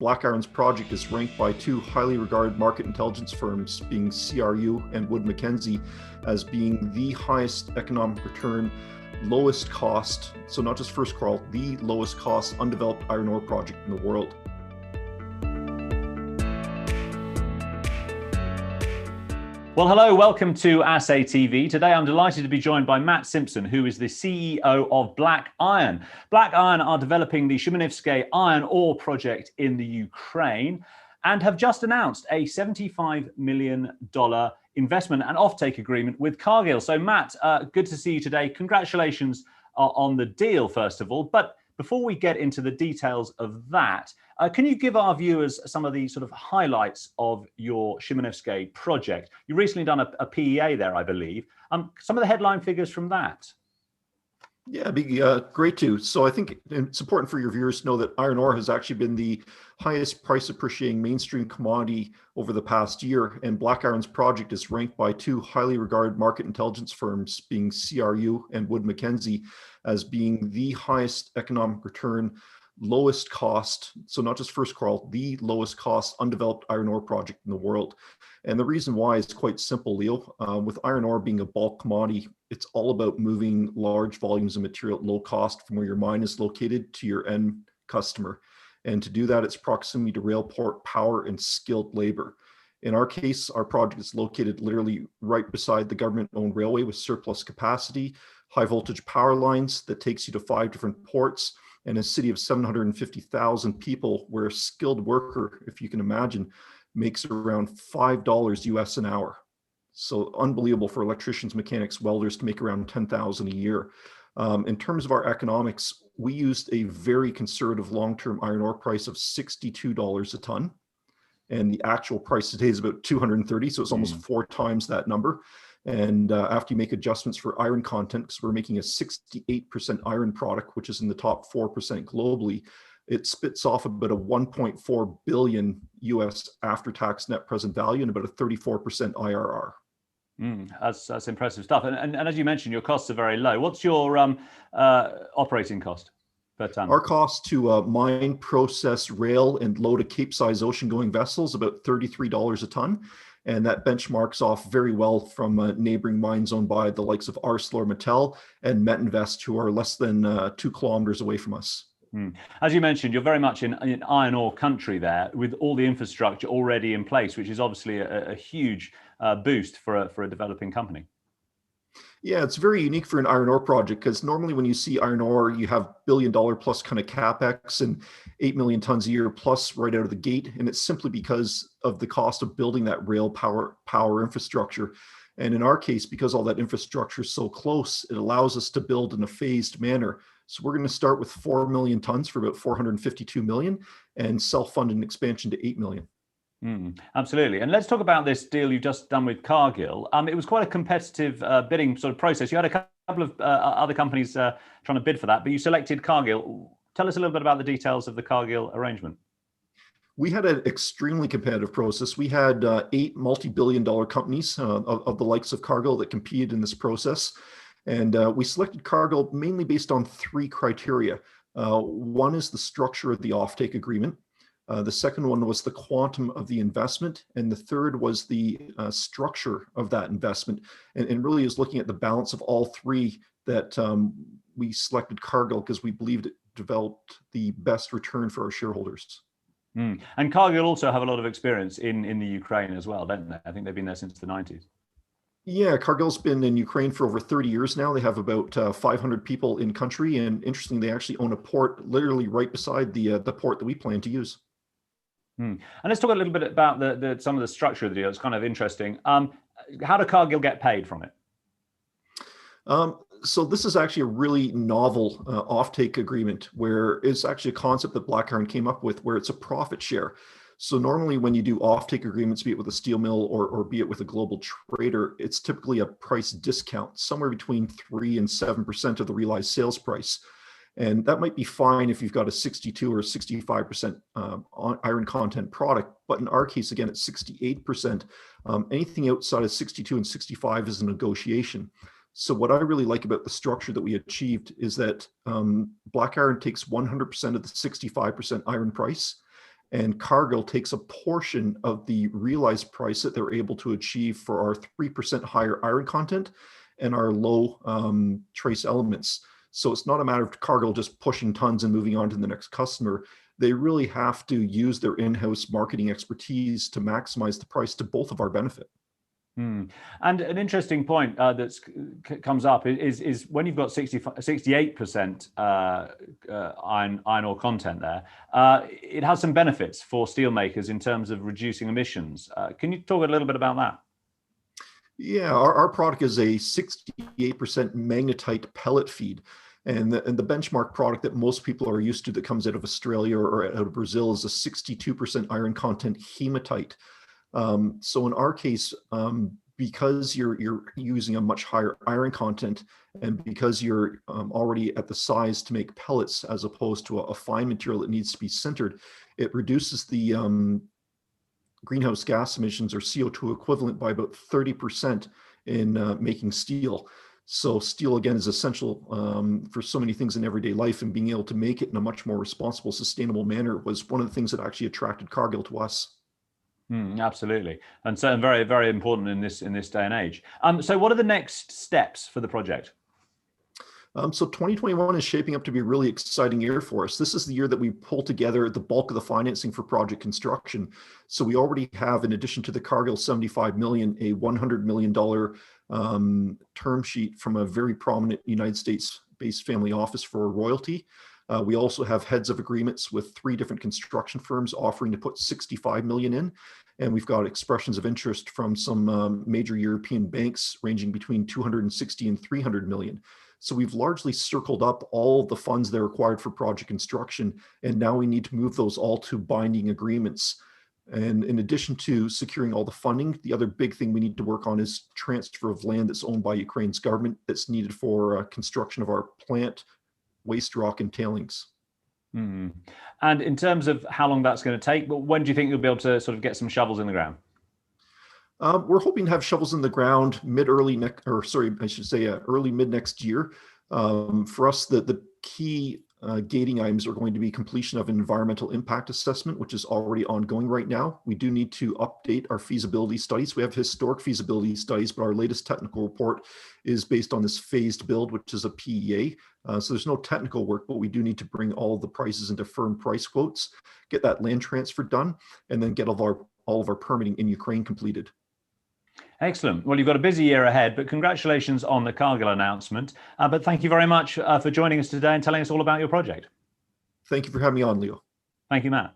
Black Iron's project is ranked by two highly regarded market intelligence firms, being CRU and Wood Mackenzie, as being the highest economic return, lowest cost, so not just first quartile, the lowest cost undeveloped iron ore project in the world. Well, hello, welcome to Assay TV. Today I'm delighted to be joined by Matt Simpson, who is the CEO of Black Iron. Black Iron are developing the Shymanivske iron ore project in the Ukraine and have just announced a $75 million investment and offtake agreement with Cargill. So Matt, good to see you today. Congratulations on the deal, first of all. But before we get into the details of that, can you give our viewers some of the sort of highlights of your Shymanivske project? You've recently done a PEA there, I believe. Some of the headline figures from that. Yeah, it'd be great to. So I think it's important for your viewers to know that iron ore has actually been the highest price appreciating mainstream commodity over the past year. And Black Iron's project is ranked by two highly regarded market intelligence firms, being CRU and Wood Mackenzie, as being the highest economic return, lowest cost, so not just first quartile, the lowest cost undeveloped iron ore project in the world. And the reason why is quite simple, Leo. With iron ore being a bulk commodity, it's all about moving large volumes of material at low cost from where your mine is located to your end customer. And to do that, it's proximity to rail, port, power, and skilled labor. In our case, our project is located literally right beside the government-owned railway with surplus capacity, high voltage power lines that takes you to 5 different ports, and a city of 750,000 people where a skilled worker, if you can imagine, makes around $5 US an hour. So unbelievable for electricians, mechanics, welders to make around 10,000 a year. In terms of our economics, we used a very conservative long-term iron ore price of $62 a ton. And the actual price today is about 230, so it's almost 4 times that number. And after you make adjustments for iron content, because we're making a 68% iron product, which is in the top 4% globally, it spits off about a 1.4 billion US after-tax net present value and about a 34% IRR. That's impressive stuff. And as you mentioned, your costs are very low. What's your operating cost per ton? Our cost to mine, process, rail, and load a Capesize ocean-going vessels about $33 a ton. And that benchmarks off very well from neighboring mines owned by the likes of ArcelorMittal and Metinvest, who are less than 2 kilometers away from us. As you mentioned, you're very much in iron ore country there, with all the infrastructure already in place, which is obviously a huge boost for a developing company. Yeah, it's very unique for an iron ore project because normally when you see iron ore, you have billion-dollar plus kind of capex and 8 million tons a year plus right out of the gate. And it's simply because of the cost of building that rail power infrastructure. And in our case, because all that infrastructure is so close, it allows us to build in a phased manner. So we're going to start with 4 million tons for about 452 million and self-fund an expansion to 8 million. Absolutely. And let's talk about this deal you've just done with Cargill. It was quite a competitive bidding sort of process. You had a couple of other companies trying to bid for that, but you selected Cargill. Tell us a little bit about the details of the Cargill arrangement. We had an extremely competitive process. We had 8 multi-billion-dollar companies of the likes of Cargill that competed in this process. And we selected Cargill mainly based on 3 criteria. One is the structure of the offtake agreement. The second one was the quantum of the investment. And the third was the structure of that investment. And really is looking at the balance of all 3 that we selected Cargill because we believed it developed the best return for our shareholders. And Cargill also have a lot of experience in the Ukraine as well, don't they? I think they've been there since the 90s. Yeah, Cargill's been in Ukraine for over 30 years now. They have about 500 people in country. And interestingly, they actually own a port literally right beside the port that we plan to use. And let's talk a little bit about some of the structure of the deal. It's kind of interesting. How do Cargill get paid from it? So this is actually a really novel offtake agreement where it's actually a concept that Black Iron came up with where it's a profit share. So normally when you do offtake agreements, be it with a steel mill or be it with a global trader, it's typically a price discount, somewhere between 3 and 7% of the realized sales price. And that might be fine if you've got a 62 or 65% iron content product. But in our case, again, it's 68%. Anything outside of 62 and 65 is a negotiation. So what I really like about the structure that we achieved is that Black Iron takes 100% of the 65% iron price, and Cargill takes a portion of the realized price that they're able to achieve for our 3% higher iron content and our low trace elements. So it's not a matter of Cargill just pushing tons and moving on to the next customer. They really have to use their in-house marketing expertise to maximize the price to both of our benefit. And an interesting point that comes up is when you've got 68% iron ore content there, it has some benefits for steelmakers in terms of reducing emissions. Can you talk a little bit about that? Yeah, our product is a 68% magnetite pellet feed. And the benchmark product that most people are used to that comes out of Australia or out of Brazil is a 62% iron content hematite. So in our case, because you're using a much higher iron content and because you're already at the size to make pellets as opposed to a fine material that needs to be sintered, it reduces the greenhouse gas emissions or CO2 equivalent by about 30% in making steel. So steel, again, is essential for so many things in everyday life, and being able to make it in a much more responsible, sustainable manner was one of the things that actually attracted Cargill to us. Absolutely, and so very, very important in this day and age. So what are the next steps for the project? So 2021 is shaping up to be a really exciting year for us. This is the year that we pull together the bulk of the financing for project construction. So we already have, in addition to the Cargill 75 million, a $100 million term sheet from a very prominent United States-based family office for a royalty. We also have heads of agreements with 3 different construction firms offering to put 65 million in. And we've got expressions of interest from some major European banks ranging between 260 and 300 million. So we've largely circled up all the funds that are required for project construction, and now we need to move those all to binding agreements. And in addition to securing all the funding, the other big thing we need to work on is transfer of land that's owned by Ukraine's government that's needed for construction of our plant, waste rock, and tailings. And in terms of how long that's going to take, but when do you think you'll be able to sort of get some shovels in the ground? We're hoping to have shovels in the ground early mid next year. For us, the key gating items are going to be completion of an environmental impact assessment, which is already ongoing right now. We do need to update our feasibility studies. We have historic feasibility studies, but our latest technical report is based on this phased build, which is a PEA. So there's no technical work, but we do need to bring all of the prices into firm price quotes, get that land transfer done, and then get all of our permitting in Ukraine completed. Excellent. Well, you've got a busy year ahead, but congratulations on the Cargill announcement. But thank you very much for joining us today and telling us all about your project. Thank you for having me on, Leo. Thank you, Matt.